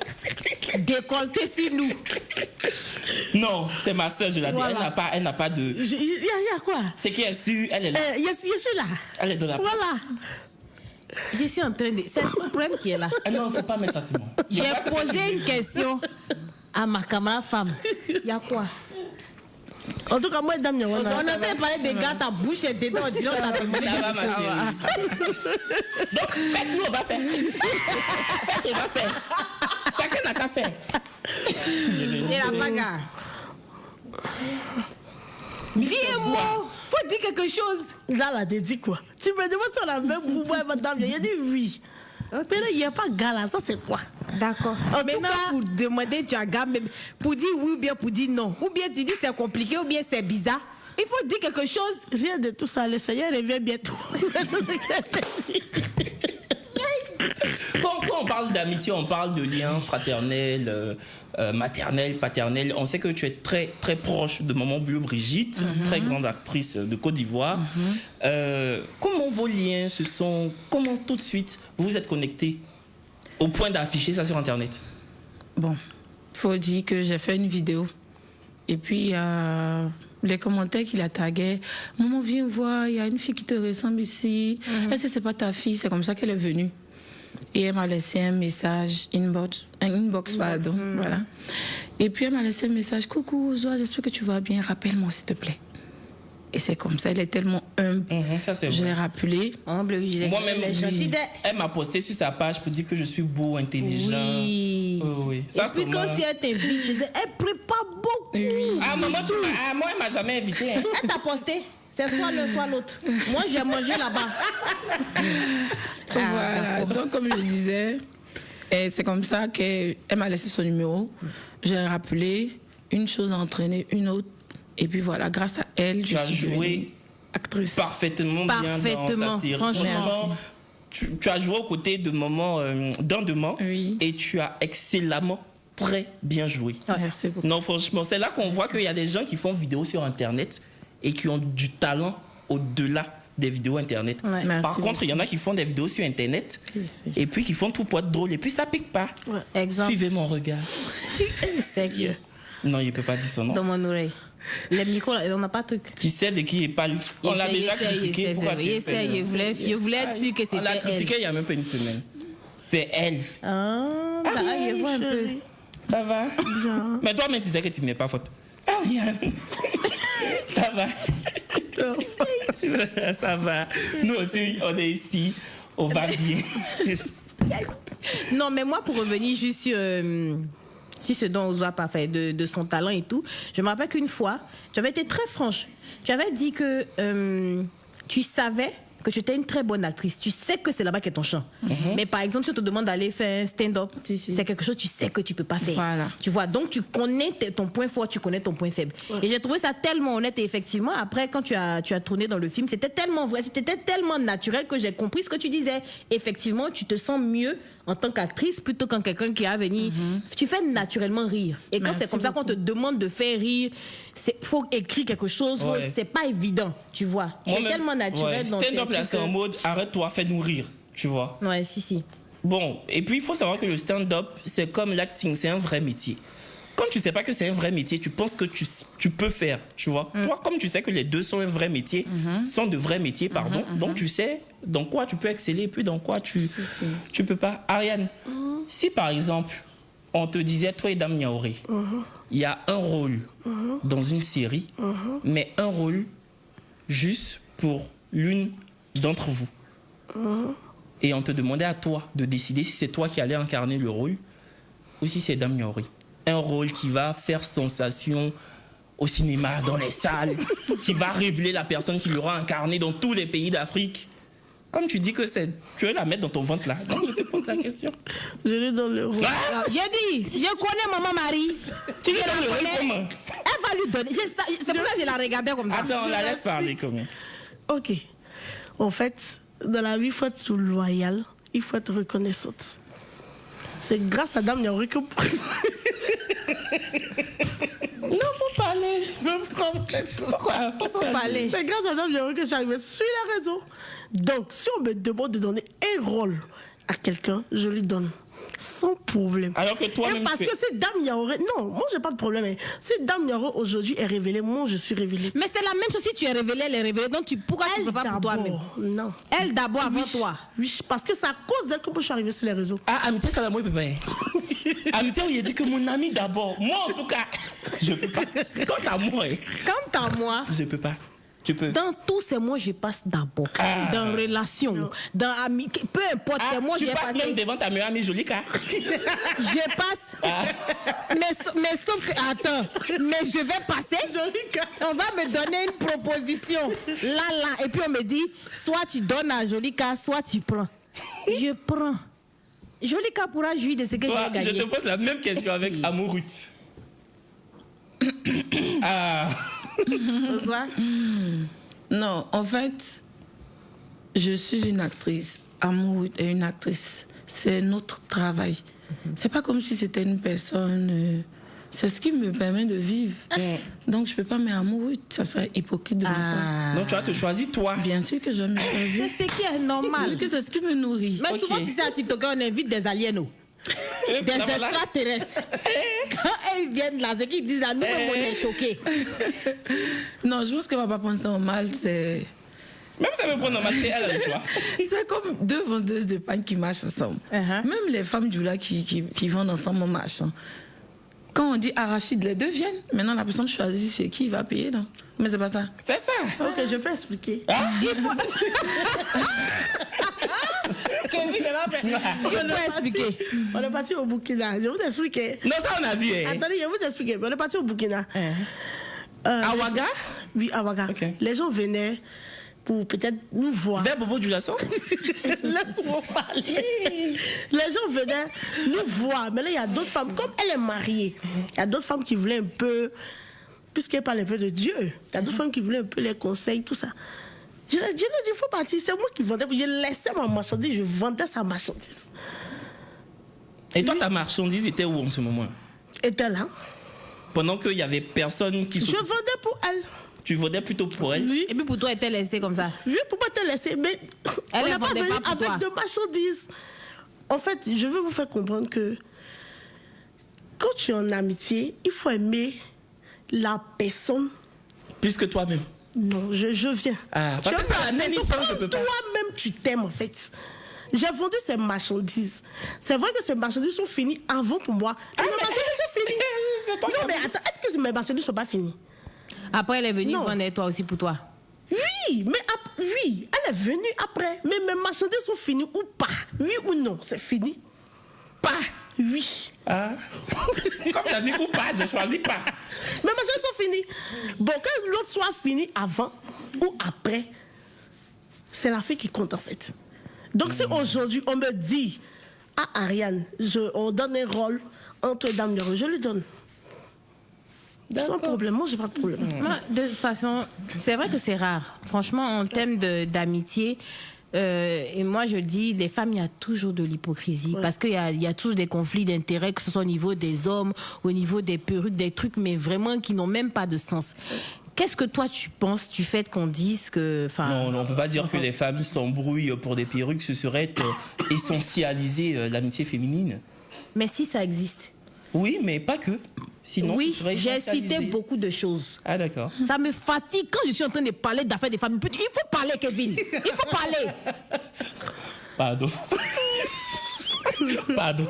Décolleté sur nous. Non, c'est ma soeur, je l'ai dit. Voilà. Elle n'a pas de... Il y a quoi? C'est qui est sûr, elle est là. Je suis là. Elle est dans la... Voilà. Je suis en train de... C'est le problème qui est là. Ah non, il ne faut pas mettre ça sur moi. J'ai posé une question à ma camarade femme. Il y a quoi? En tout cas, moi, Dame On Nioré. a parlé des gars, ta bouche est dedans. On dirait qu'on t'a demandé. Ça va, ma chérie. Donc, faites-nous, on va faire. Faites, on va faire. Chacun n'a qu'à faire. C'est la bagarre. Dis un mot. Faut faut dire quelque chose. Là, t'as dit quoi? Tu me demandes si on a même mouvement, madame. Il a dit oui. Mais là, il n'y a pas gars là, ça c'est quoi? D'accord. Maintenant, pour demander, tu as gamme, pour dire oui ou bien pour dire non. Ou bien tu dis c'est compliqué ou bien c'est bizarre. Il faut dire quelque chose. Rien de tout ça, le Seigneur revient bientôt. Quand on parle d'amitié, on parle de liens fraternels, maternels, paternels. On sait que tu es très, très proche de maman Bio Brigitte, très grande actrice de Côte d'Ivoire. Comment vos liens se sont... Comment tout de suite vous êtes connectés au point d'afficher ça sur Internet? Bon, faut dire que j'ai fait une vidéo. Et puis, les commentaires qu'il a tagués. Maman, viens voir, il y a une fille qui te ressemble ici. Est-ce que c'est pas ta fille? C'est comme ça qu'elle est venue. Et elle m'a laissé un message, inbox, pardon. Voilà. Et puis elle m'a laissé un message. Coucou, Zoa, j'espère que tu vas bien. Rappelle-moi, s'il te plaît. Et c'est comme ça, elle est tellement humble. Ça, c'est je vrai. l'ai rappelé. Moi-même, elle m'a posté sur sa page pour dire que je suis beau, intelligent. Oui. Oui. Ça, et puis quand tu es invité, je disais, elle prépare beaucoup. Oui. Ah, maman, moi, elle m'a jamais invité. Hein. Elle t'a posté. C'est soit l'un, soit l'autre. Moi, j'ai mangé là-bas. Voilà. Donc, comme je disais, et c'est comme ça qu'elle m'a laissé son numéro. J'ai rappelé, une chose a entraîné une autre. Et puis voilà, grâce à elle, je suis joué actrice. Parfaitement bien dans sa série. Franchement, tu as joué aux côtés de maman d'Andement et tu as excellemment très bien joué. Merci beaucoup. Non, franchement, c'est là qu'on voit qu'il y a des gens qui font vidéos sur Internet et qui ont du talent au-delà des vidéos Internet. Ouais. Par contre, il y en a qui font des vidéos sur Internet et puis qui font tout pour être drôle et puis ça pique pas. Ouais. Exemple. Suivez mon regard. C'est que. Non, il ne peut pas dire son nom. Dans mon oreille. Les micros, on n'a pas de truc. Tu sais de qui est pas lui. On l'a déjà critiqué. Pourquoi tu je voulais être sûr que c'était elle. On l'a critiqué il y a même pas une semaine. C'est elle. Je vois un peu. Ça va? Bien. Mais toi-même, tu sais que tu n'es pas faute. Ah, rien. Ça va. Ça va. Nous aussi, on est ici. On va bien. Non, mais moi, pour revenir juste sur ce dont Zoa a fait, de son talent et tout, je me rappelle qu'une fois, tu avais été très franche. Tu avais dit que tu savais que tu étais une très bonne actrice. Tu sais que c'est là-bas qu'est ton champ. Mais par exemple, si on te demande d'aller faire un stand-up, c'est quelque chose que tu sais que tu peux pas faire. Voilà. Tu vois, donc tu connais ton point fort, tu connais ton point faible. Ouais. Et j'ai trouvé ça tellement honnête. Et effectivement, après, quand tu as tourné dans le film, c'était tellement vrai, c'était tellement naturel que j'ai compris ce que tu disais. Effectivement, tu te sens mieux en tant qu'actrice plutôt qu'en quelqu'un qui a venu. Tu fais naturellement rire. Et quand c'est comme ça qu'on te demande de faire rire, faut écrire quelque chose, c'est pas évident, tu vois. C'est tellement naturel. Stand-up là, c'est en mode arrête-toi, fais-nous rire, tu vois. Ouais, si. Bon, et puis il faut savoir que le stand-up, c'est comme l'acting, c'est un vrai métier. Quand tu sais pas que c'est un vrai métier, tu penses que tu peux faire, tu vois. Toi, comme tu sais que les deux sont un vrai métier, sont de vrais métiers, pardon, donc tu sais dans quoi tu peux exceller et puis dans quoi tu peux pas. Ariane, si par exemple, on te disait, toi et Dame Niaouré, il y a un rôle dans une série, mais un rôle juste pour l'une d'entre vous. Et on te demandait à toi de décider si c'est toi qui allais incarner le rôle ou si c'est Dame Niaouré. Un rôle qui va faire sensation au cinéma, dans les salles, qui va révéler la personne qui l'aura incarné dans tous les pays d'Afrique. Comme tu dis que tu veux la mettre dans ton ventre là. Donc je te pose la question. Je lui donne le rôle. J'ai dit, je connais Maman Marie. Tu lui donnes le rôle comment? Elle va lui donner. C'est pour ça que je la regardais comme ça. Attends, on la laisse parler comment? Ok. En fait, dans la vie, il faut être loyal. Il faut être reconnaissante. C'est grâce à Dame Niaouré que... Non, faut parler. Pourquoi? Faut parler. C'est grâce à Dame Niaouré que je suis arrivée sur les réseaux. Donc, si on me demande de donner un rôle à quelqu'un, je lui donne. Sans problème. Alors que toi-même... Parce que c'est Dame Niaouré... Non, moi, j'ai pas de problème. Si Dame Niaouré, aujourd'hui, est révélée, moi, je suis révélée. Mais c'est la même chose si tu es révélée, elle est révélée. Donc, pourquoi tu ne peux pas pour toi-même? Non. Elle d'abord avant toi. Oui, parce que c'est à cause d'elle que moi, je suis arrivée sur les réseaux. Ah, Amitié, ça va, moi, je peux pas. Amitié, il a dit que mon ami d'abord. Moi, en tout cas, je peux pas. Quant à moi... Quant à moi... Je peux pas. Tu peux. Dans tout, c'est moi je passe d'abord. Dans relation, dans amitié, peu importe, c'est moi tu j'ai passes passé. même devant ta meilleure amie Jolika. Je passe. Mais sauf que, attends, mais je vais passer. On va me donner une proposition. Là. Et puis on me dit, soit tu donnes à Jolika, soit tu prends. Je prends. Jolika pourra jouir de ce que Toi, j'ai je gagné. te pose la même question avec Amourut. Bonsoir. Non, en fait, je suis une actrice. Amour est une actrice. C'est notre travail. C'est pas comme si c'était une personne. C'est ce qui me permet de vivre. Donc, je peux pas mettre amour. Ça serait hypocrite de ma part. Donc tu vas te choisir toi. Bien sûr que je me choisis. C'est ce qui est normal. Vu que c'est ce qui me nourrit. Mais Ok. souvent, tu sais, à TikTok, on invite des aliens. Des Là, voilà. extraterrestres. Quand ils viennent là, c'est qu'ils disent à nous, on est choqués. Non, je pense qu'elle va pas prendre ça en mal. C'est Même ça me prend normalité, elle a le choix. comme deux vendeuses de pain qui marchent ensemble. Uh-huh. Même les femmes du lac qui vendent ensemble, on marche. Hein. Quand on dit arachide, les deux viennent. Maintenant, la personne choisit chez qui il va payer. Non? Mais c'est pas ça. C'est ça. Ok, je peux expliquer. Kevin, il faut expliquer. On est parti au Burkina. Je vous explique. Non, ça on a vu. Hein. Attendez, je vous explique. On est parti au Burkina. À Ouaga? Oui, à Ouaga. Ok. Les gens venaient pour peut-être nous voir. Vers Bobo du Lasso? Laisse-moi parler. Les gens venaient nous voir. Mais là, il y a d'autres femmes. Comme elle est mariée, il y a d'autres femmes qui voulaient un peu, puisqu'elle parle un peu de Dieu, il y a d'autres femmes qui voulaient un peu les conseils, tout ça. Je leur ai dit, il faut partir. C'est moi qui vendais. Je laissais ma marchandise, je vendais sa marchandise. Et toi, ta marchandise était où en ce moment? Était là. Pendant qu'il y avait personne qui Je se... vendais pour elle. Tu vendais plutôt pour elle? Oui. Et puis pour toi, elle était laissée comme ça. Je ne peux pas te laisser, mais Elle on ne n'est pas vendait venu pas pour avec toi. de marchandises. En fait, je veux vous faire comprendre que quand tu es en amitié, il faut aimer la personne. Plus que toi-même. Non, je viens. Ah, tu parce que aimes ça, la même personne femme, je comme peux pas. toi-même tu t'aimes en fait. J'ai vendu ces marchandises. C'est vrai que ces marchandises sont finies avant pour moi. Mais mes marchandises sont finies. C'est toi Non, qui mais as- attends, est-ce que mes marchandises ne sont pas finies? Après, elle est venue Non. vendre toi aussi pour toi. Oui, mais oui, elle est venue après. Mais mes marchandises sont finies ou pas? Oui ou non, c'est fini? Pas. Oui. Ah. Comme tu as dit ou pas, je choisis pas. Mes marchandises sont finies. Bon, que l'autre soit fini avant ou après, c'est la fille qui compte en fait. Donc si aujourd'hui on me dit, ah Ariane, on donne un rôle entre Dame Nioro, je lui donne. Sans problème, moi j'ai pas de problème. Moi, de toute façon, c'est vrai que c'est rare. Franchement, en termes d'amitié, et moi je dis, les femmes, il y a toujours de l'hypocrisie. Parce qu'il y a toujours des conflits d'intérêts, que ce soit au niveau des hommes, au niveau des perruques, des trucs, mais vraiment qui n'ont même pas de sens. Qu'est-ce que toi tu penses du fait qu'on dise que... Non, on ne peut pas dire que les femmes s'embrouillent pour des perruques. Ce serait essentialiser l'amitié féminine. Mais si ça existe. Oui, mais pas que. Sinon, Oui, ce serait j'ai essentialisé. cité beaucoup de choses. Ah, d'accord. Ça me fatigue quand je suis en train de parler d'affaires des femmes. Il faut parler, Kevin. Il faut parler. Pardon. Pardon.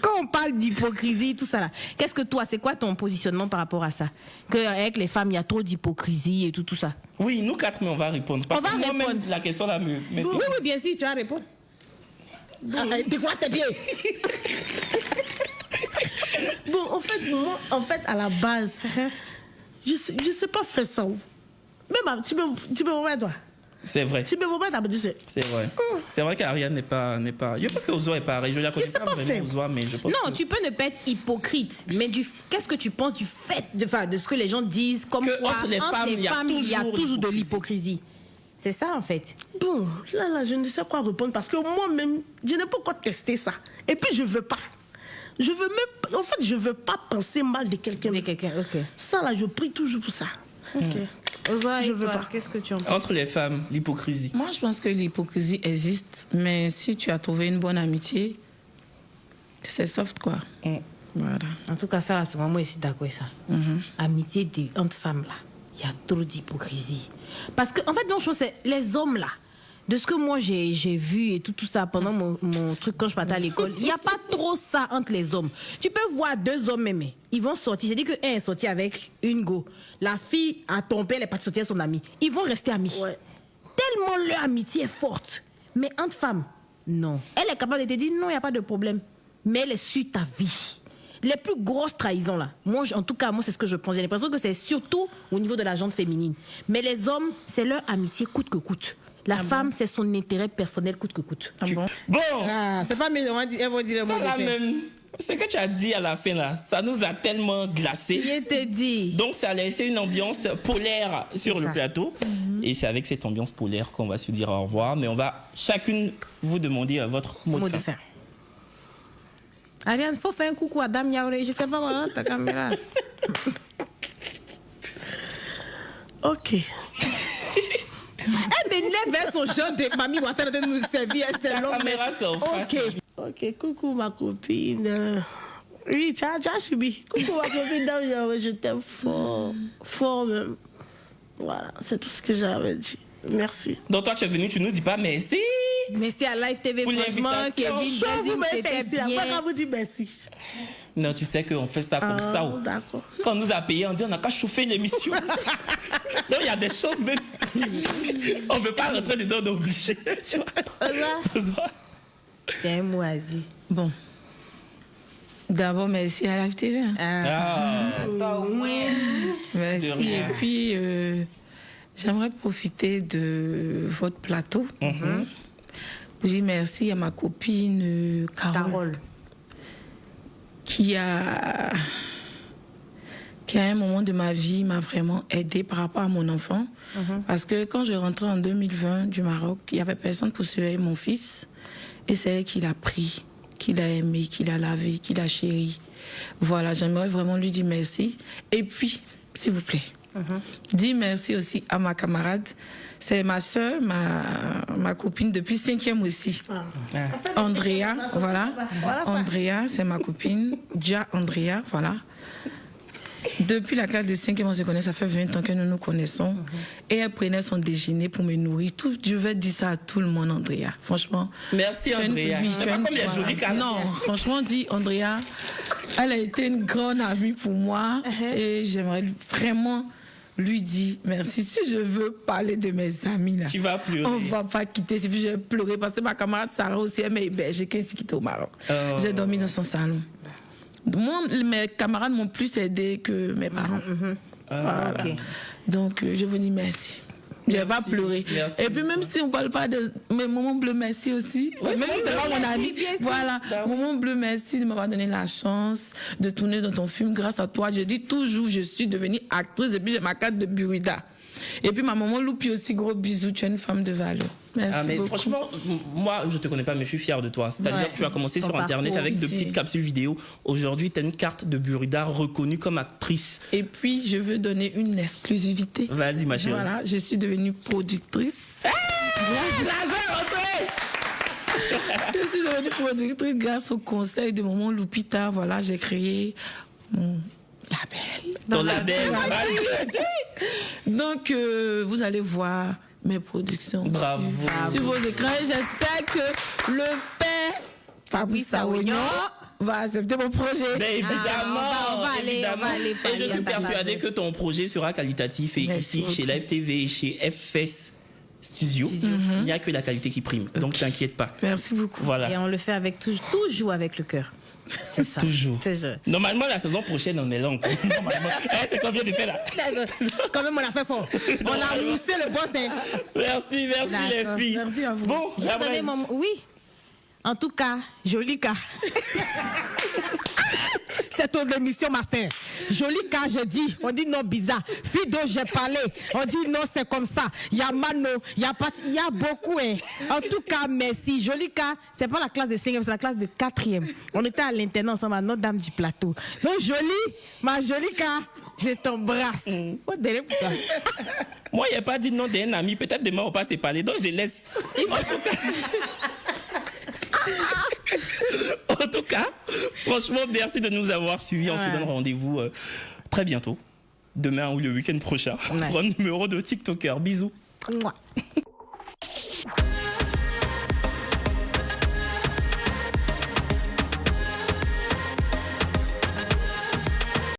Quand on parle d'hypocrisie, tout ça là, qu'est-ce que toi, c'est quoi ton positionnement par rapport à ça? Qu'avec les femmes, il y a trop d'hypocrisie et tout ça. Oui, nous quatre, mais on va répondre. Parce On va que moi-même, répondre. la question là me... Oui, oui, bien sûr, tu vas répondre. Décroise tes pieds. Bon, en fait, à la base, je sais pas faire ça. Même, tu peux voir toi. C'est vrai. Tu peux voir, t'as dit c'est. C'est vrai. C'est vrai qu'Ariane n'est pas... Je pense qu'Ozoa est pareil. Je la connais Il sait pas pas vraiment, faire. Ozoa, mais je pense Non, que... tu peux ne pas être hypocrite, mais qu'est-ce que tu penses du fait de ce que les gens disent, comme Que quoi entre les femmes, il y a toujours de l'hypocrisie. C'est ça en fait. Bon, là, je ne sais quoi répondre parce que moi-même, je n'ai pas encore testé ça. Et puis, je veux pas. Je veux même. En fait, je veux pas penser mal de quelqu'un. De quelqu'un, ok. Ça, là, je prie toujours pour ça. Ok. Ozoa, Je veux toi, pas. qu'est-ce que tu en penses? Entre les femmes, l'hypocrisie. Moi, je pense que l'hypocrisie existe, mais si tu as trouvé une bonne amitié, c'est soft, quoi. Voilà. En tout cas, ça, là, souvent, moi, je suis d'accord avec ça. Amitié entre femmes, là, il y a trop d'hypocrisie. Parce que, en fait, non, je pense que c'est les hommes, là, de ce que moi j'ai vu et tout ça pendant mon truc quand je partais à l'école, il n'y a pas trop ça entre les hommes. Tu peux voir 2 hommes même, ils vont sortir. J'ai dit qu'un est sorti avec une go. La fille a tombé, elle est partie sortir avec son ami. Ils vont rester amis. Ouais. Tellement leur amitié est forte. Mais entre femmes, non. Elle est capable de te dire non, il n'y a pas de problème. Mais elle est sur ta vie. Les plus grosses trahisons là, moi en tout cas, moi c'est ce que je pense. J'ai l'impression que c'est surtout au niveau de la gente féminine. Mais les hommes, c'est leur amitié coûte que coûte. La femme, c'est son intérêt personnel coûte que coûte. Ah bon? Bon, Ah, c'est pas elles vont dire le mot ça de là fin. même, ce que tu as dit à la fin là, ça nous a tellement glacés. Je te dis. Donc ça a laissé une ambiance polaire sur C'est le ça. plateau. Et c'est avec cette ambiance polaire qu'on va se dire au revoir. Mais on va chacune vous demander votre mot de fin. Ariane, faut faire un coucou à Dame Yaouré. Je sais pas, voilà, ta caméra. Ok. Elle m'énerve vers son genre de mamie ou en train de nous servir. C'est La long, mais... caméra, c'est en face. Ok, coucou ma copine. Oui, tu as subi. Coucou ma copine, Dame Yaouré, je t'aime fort. Fort même. Voilà, c'est tout ce que j'avais dit. Merci. Donc toi tu es venu, tu nous dis pas merci. Merci à Live TV, Pour franchement. l'invitation. Kevin, Chaud, vous Brazil, m'avez c'était fait ici. Après, bien. on vous dit merci. Non, tu sais qu'on fait ça comme ça. Oh. D'accord. Quand on nous a payé, on dit on n'a qu'à chauffer l'émission. Donc il y a des choses même. On ne veut pas rentrer dedans, on est obligé. Tu vois? Tiens, un mot à dire. Bon. D'abord, merci à Live TV. hein. Ah. Toi, au moins. De Merci. rien. Et puis, j'aimerais profiter de votre plateau pour dire merci à ma copine Carole, qui à un moment de ma vie m'a vraiment aidée par rapport à mon enfant. Parce que quand je rentrais en 2020 du Maroc, il n'y avait personne pour surveiller mon fils. Et c'est elle qui l'a pris, qui l'a aimé, qui l'a lavé, qui l'a chéri. Voilà, j'aimerais vraiment lui dire merci. Et puis, s'il vous plaît, dis merci aussi à ma camarade. C'est ma soeur, ma copine depuis 5e aussi. Andrea, voilà. Andrea, c'est ma copine. Dia Andrea, voilà. Depuis la classe de 5e, on se connaît, ça fait 20 ans que nous nous connaissons. Et elle prenait son déjeuner pour me nourrir. Je vais dire ça à tout le monde, Andrea. Franchement. Merci, Andrea. C'est pas comme les jolies cartes. Non, franchement, dit Andrea, elle a été une grande amie pour moi. Et j'aimerais vraiment lui dire merci. Si je veux parler de mes amis, là, Tu vas pleurer. on va pas quitter. Si je vais pleurer parce que ma camarade Sarah aussi, elle m'a hébergée quand elle s'est quittée au Maroc. Oh. J'ai dormi dans son salon. Moi, mes camarades m'ont plus aidé que mes parents. Voilà. Ok. Donc, je vous dis merci. Je vais pas pleurer. Merci, Et puis, même si on ne parle pas de mes moments bleus, merci aussi. Même si c'est pas mon ami. Voilà. Moment bleu, merci de m'avoir donné la chance de tourner dans ton film. Grâce à toi, je dis toujours, je suis devenue actrice et puis j'ai ma carte de Burida. Et puis ma maman Loupi aussi, gros bisous, tu es une femme de valeur. Merci Ah, mais beaucoup. franchement, moi, je te connais pas, mais je suis fier de toi. C'est-à-dire Ouais. que tu as commencé Ton sur Internet parcours avec de aussi. petites capsules vidéo. Aujourd'hui, tu as une carte de Burida reconnue comme actrice. Et puis, je veux donner une exclusivité. Vas-y, ma chérie. Voilà, je suis devenue productrice. Je suis devenue productrice grâce au conseil de maman Lupita. Voilà, j'ai créé mon label. Ton label. Donc, vous allez voir mes productions. Bravo. Sur vos écrans. Et j'espère que le père Fabrice Saognon va accepter mon projet. Mais évidemment, on va aller évidemment. parler Et je suis à ta persuadée table. que ton projet sera qualitatif. Et Merci ici, chez beaucoup. Live TV et chez FS Studio, il n'y a que la qualité qui prime. Donc, t'inquiète pas. Merci beaucoup. Voilà. Et on le fait avec toujours avec le cœur. C'est ça. Toujours. Toujours. Normalement, la saison prochaine, on est là encore. Normalement. C'est combien de fait là? Quand même, on a fait fort. On a moussé le boss. Hein. Merci les D'accord. filles. Merci à vous. Bon, J'ai la donné braise. mon... Oui. En tout cas, joli cas. C'est ton émission, ma sœur. Joli cas, je dis. On dit non bizarre. Fille dont j'ai parlé, on dit non, c'est comme ça. Il y a Mano, il y a Pat, il y a beaucoup. Hein. En tout cas, merci. Joli cas, c'est pas la classe de 5e, c'est la classe de 4e. On était à l'internat ensemble à Notre-Dame du Plateau. Donc, jolie, ma jolie cas, je t'embrasse. Oh, derrière pour toi. Moi, il n'y a pas dit non d'un ami. Peut-être demain, on va se parler. Donc, je laisse. En tout cas, franchement, merci de nous avoir suivis. On se donne rendez-vous très bientôt. Demain ou le week-end prochain. Pour un numéro de TikToker. Bisous. Mouah.